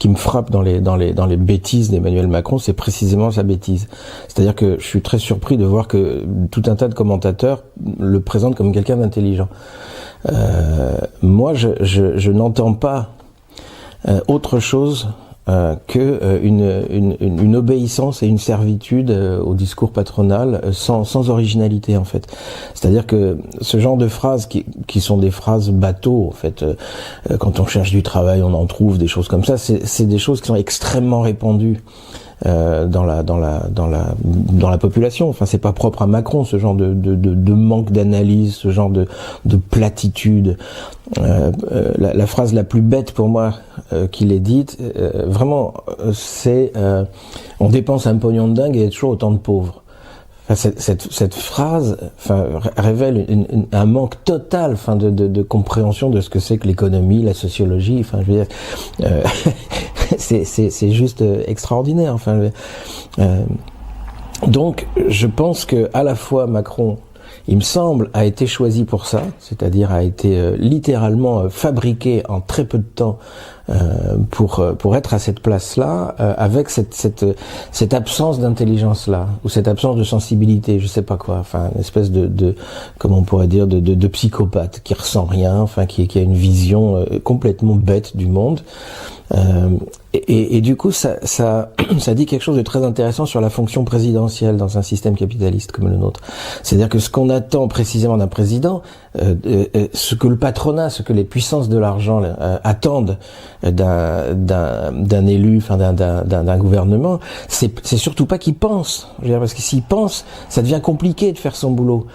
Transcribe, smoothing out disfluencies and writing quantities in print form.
qui me frappe dans les bêtises d'Emmanuel Macron, c'est précisément sa bêtise. C'est-à-dire que je suis très surpris de voir que tout un tas de commentateurs le présentent comme quelqu'un d'intelligent. Moi, je n'entends pas autre chose que une obéissance et une servitude au discours patronal sans originalité en fait. C'est-à-dire que ce genre de phrases qui sont des phrases bateaux en fait, quand on cherche du travail on en trouve, des choses comme ça, c'est des choses qui sont extrêmement répandues dans la population. Enfin, c'est pas propre à Macron, ce genre de manque d'analyse, ce genre de platitude. La phrase la plus bête pour moi qu'il ait dite, vraiment, c'est on dépense un pognon de dingue et il y a toujours autant de pauvres. Enfin, cette phrase, enfin, révèle un manque total, enfin, de compréhension de ce que c'est que l'économie, la sociologie. Enfin, je veux dire, c'est juste extraordinaire. Enfin, donc, je pense que à la fois Macron, il me semble, a été choisi pour ça, c'est-à-dire a été littéralement fabriqué en très peu de temps pour être à cette place-là, avec cette absence d'intelligence-là, ou cette absence de sensibilité, je sais pas quoi, enfin une espèce de comment on pourrait dire, de psychopathe qui ressent rien, enfin qui a une vision complètement bête du monde. Et du coup, ça dit quelque chose de très intéressant sur la fonction présidentielle dans un système capitaliste comme le nôtre. C'est-à-dire que ce qu'on attend précisément d'un président, ce que le patronat, ce que les puissances de l'argent attendent d'un élu, enfin d'un gouvernement, c'est surtout pas qu'il pense. Je veux dire, parce que s'il pense, ça devient compliqué de faire son boulot.